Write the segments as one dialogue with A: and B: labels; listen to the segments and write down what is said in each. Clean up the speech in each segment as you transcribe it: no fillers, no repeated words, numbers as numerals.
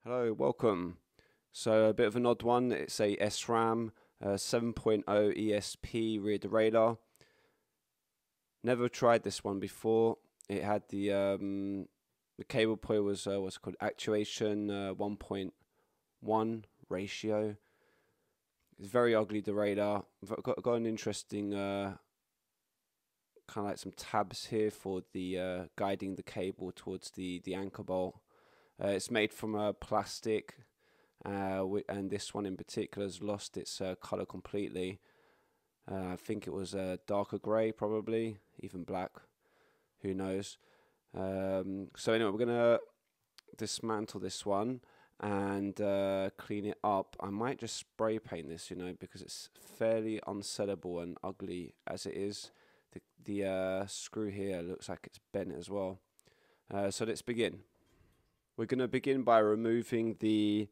A: Hello, welcome. So a bit of an odd one. It's a Sram 7.0 ESP rear derailleur. Never tried this one before. It had the cable pull was what's called actuation 1.1 ratio. It's very ugly derailleur. Got an interesting kind of like some tabs here for the guiding the cable towards the anchor bolt. It's made from plastic, and this one in particular has lost its color completely. I think it was darker grey, probably even black. Who knows? So anyway, we're gonna dismantle this one and clean it up. I might just spray paint this, because it's fairly unsellable and ugly as it is. The screw here looks like it's bent as well. So let's begin. We're going to begin by removing the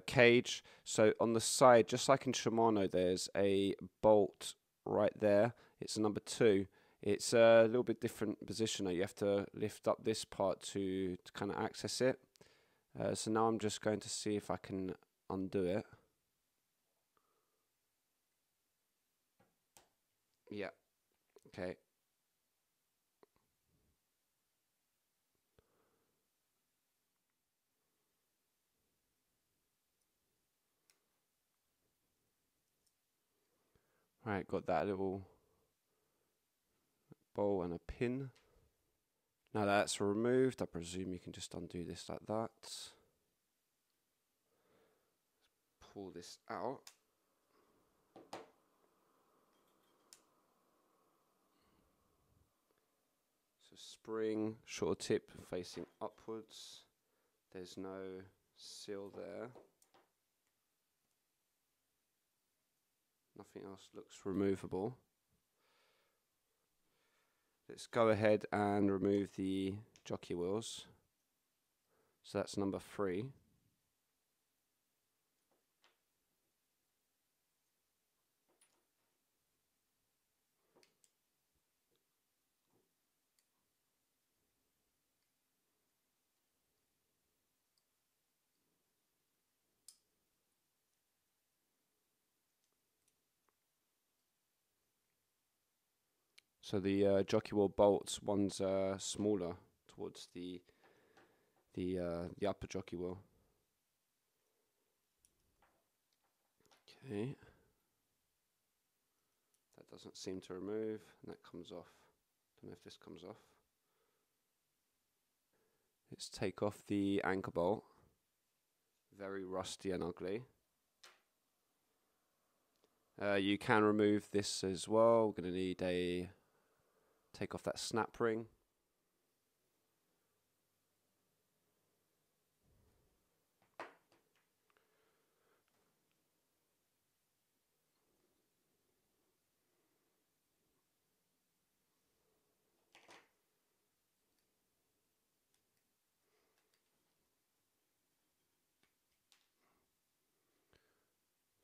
A: cage. So on the side, just like in Shimano, there's a bolt right there. It's a number 2. It's a little bit different position. You have to lift up this part to kind of access it. So now I'm just going to see if I can undo it. Yeah. Okay. Right, got that little bolt and a pin. Now that's removed, I presume you can just undo this like that. Let's pull this out. So spring, short tip facing upwards. There's no seal there. Nothing else looks removable. Let's go ahead and remove the jockey wheels. So that's number 3. So the jockey wheel bolts, one's smaller towards the upper jockey wheel. Okay. That doesn't seem to remove, and that comes off. Don't know if this comes off. Let's take off the anchor bolt. Very rusty and ugly. You can remove this as well. We're going to need take off that snap ring.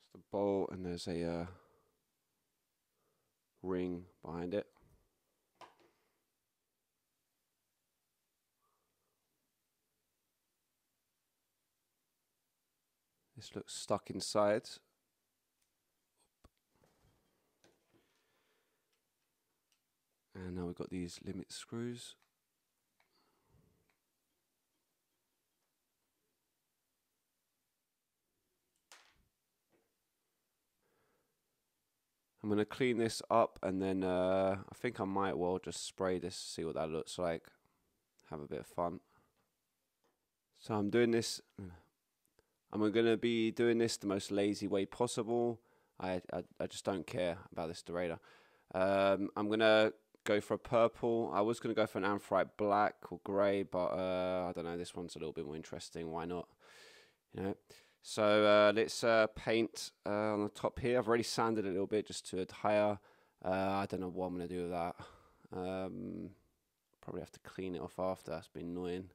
A: It's the bolt, and there's a ring behind it. This looks stuck inside. And now we've got these limit screws. I'm going to clean this up, and then I think I might well just spray this, see what that looks like. Have a bit of fun. So I'm doing this. I'm going to be doing this the most lazy way possible. I just don't care about this derailleur. I'm going to go for a purple. I was going to go for an anthracite black or grey, but I don't know. This one's a little bit more interesting. Why not? So let's paint on the top here. I've already sanded it a little bit just to higher. I don't know what I'm going to do with that. Probably have to clean it off after. That's been annoying.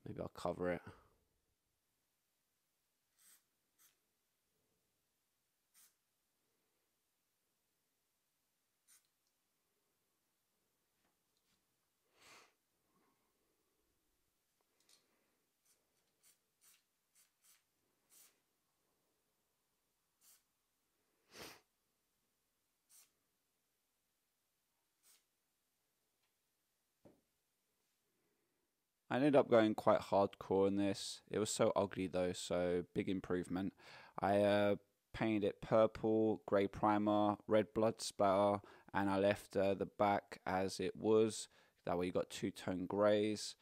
A: Maybe I'll cover it. I ended up going quite hardcore in this. It was so ugly though, so big improvement. I painted it purple, grey primer, red blood spatter, and I left the back as it was. That way you got two-tone greys.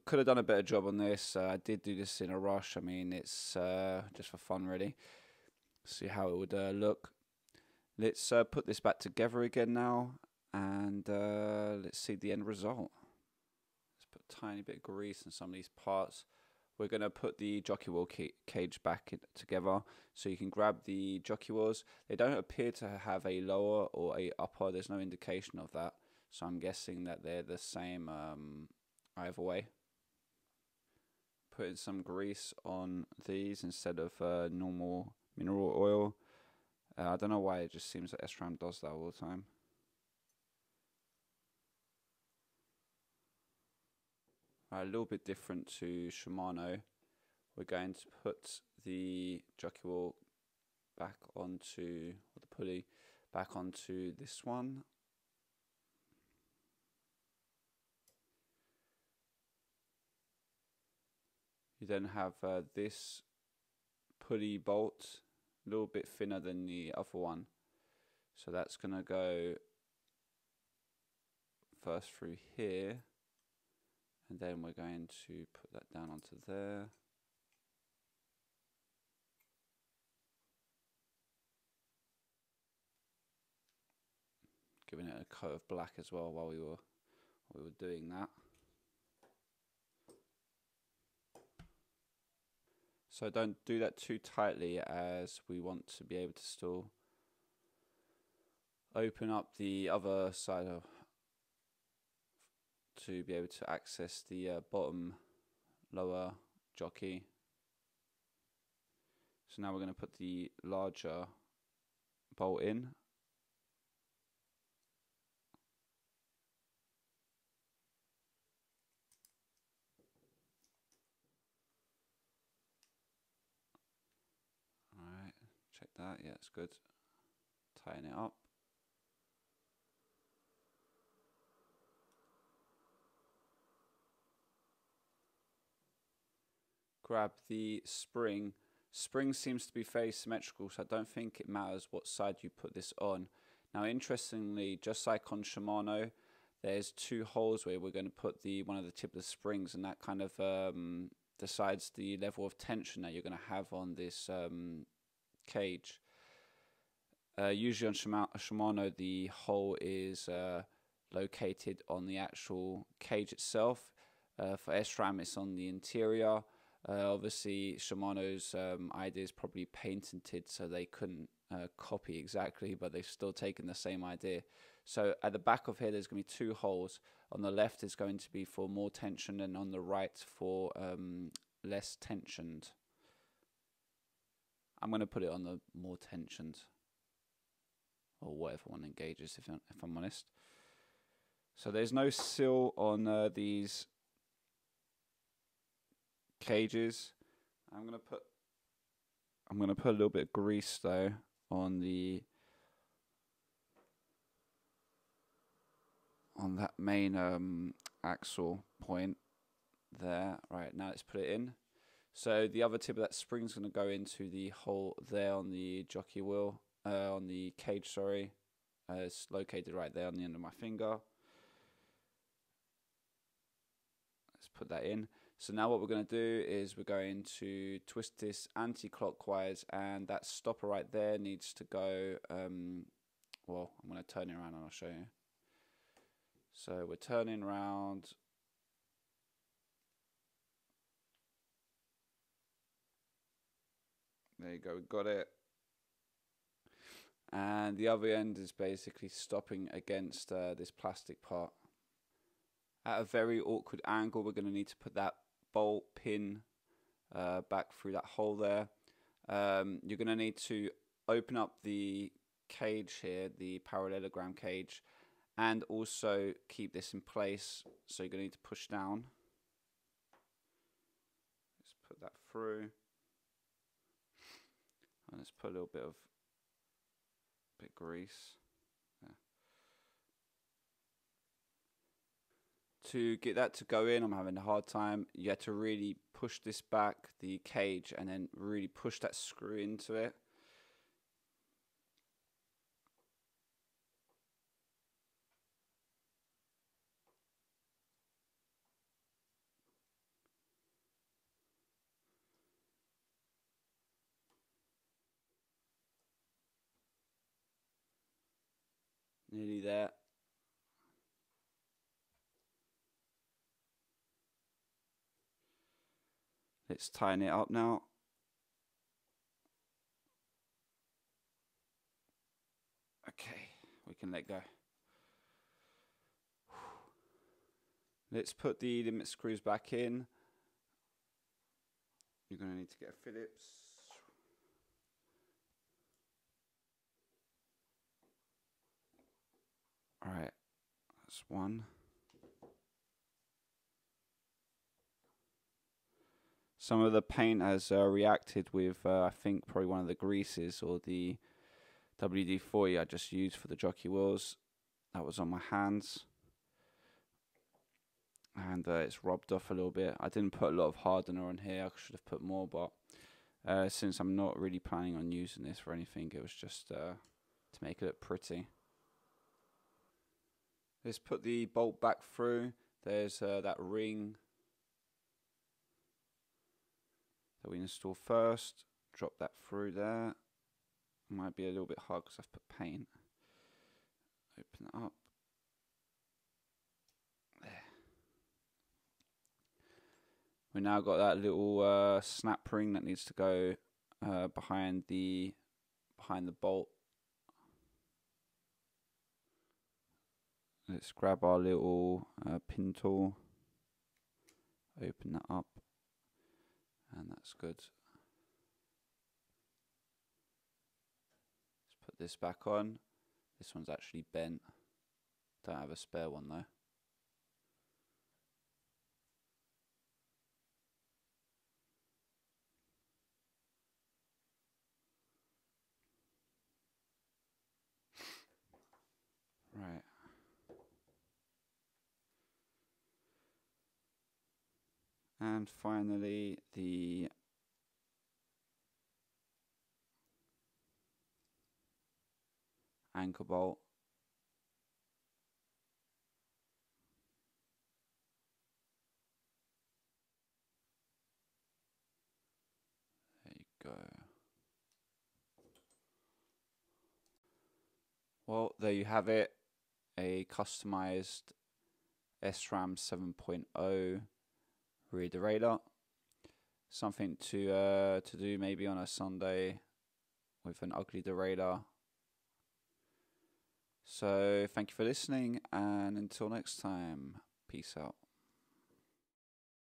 A: Could have done a better job on this. I did do this in a rush. I mean, it's just for fun really. See how it would look. Let's put this back together again now, and let's see the end result. Let's put a tiny bit of grease in some of these parts. We're going to put the jockey wheel cage back together, so you can grab the jockey wheels. They don't appear to have a lower or a upper. There's no indication of that, so I'm guessing that they're the same either way. Putting some grease on these instead of normal mineral oil. I don't know why, it just seems that SRAM does that all the time. A little bit different to Shimano. We're going to put the jockey wheel back onto, or the pulley back onto this one. You then have this pulley bolt, a little bit thinner than the other one. So that's going to go first through here, and then we're going to put that down onto there. Giving it a coat of black as well while we were doing that. So don't do that too tightly, as we want to be able to still open up the other side to be able to access the bottom lower jockey. So now we're going to put the larger bolt in. Alright, check that, yeah, it's good. Tighten it up. Grab the spring. Spring seems to be very symmetrical, so I don't think it matters what side you put this on. Now interestingly, just like on Shimano, there's two holes where we're going to put one of the tip of the springs, and that kind of decides the level of tension that you're going to have on this cage. Usually on Shimano, the hole is located on the actual cage itself. For SRAM, it's on the interior. Obviously, Shimano's idea is probably patented, so they couldn't copy exactly, but they've still taken the same idea. So at the back of here, there's going to be two holes. On the left is going to be for more tension, and on the right for less tensioned. I'm going to put it on the more tensioned, or whatever one engages, if I'm honest. So there's no seal on these cages. I'm gonna put a little bit of grease though on that main axle point there. Right, now let's put it in. So the other tip of that spring is going to go into the hole there on the jockey wheel, on the cage, sorry. It's located right there on the end of my finger. Let's put that in. So now what we're going to do is we're going to twist this anti-clockwise, and that stopper right there needs to go, well, I'm going to turn it around and I'll show you. So we're turning around. There you go, we got it. And the other end is basically stopping against this plastic part. At a very awkward angle, we're going to need to put that bolt pin back through that hole there. You're going to need to open up the cage here, the parallelogram cage, and also keep this in place. So you're going to need to push down. Let's put that through. And let's put a little bit of grease. Yeah. To get that to go in, I'm having a hard time. You have to really push this back, the cage, and then really push that screw into it. Nearly there. Let's tighten it up now. Okay, we can let go. Let's put the limit screws back in. You're going to need to get a Phillips. Alright, that's one. Some of the paint has reacted with, I think, probably one of the greases or the WD-40 I just used for the jockey wheels. That was on my hands. And it's rubbed off a little bit. I didn't put a lot of hardener on here. I should have put more, but since I'm not really planning on using this for anything, it was just to make it look pretty. Let's put the bolt back through. There's that ring that we install first. Drop that through there. Might be a little bit hard because I've put paint. Open it up. There. We now got that little snap ring that needs to go behind the bolt. Let's grab our little pin tool. Open that up. And that's good. Let's put this back on. This one's actually bent. Don't have a spare one though. Right. And finally, the anchor bolt. There you go. Well, there you have it. A customized SRAM 7.0 rear derailleur. Something to do maybe on a Sunday with an ugly derailleur. So thank you for listening, and until next time, peace out.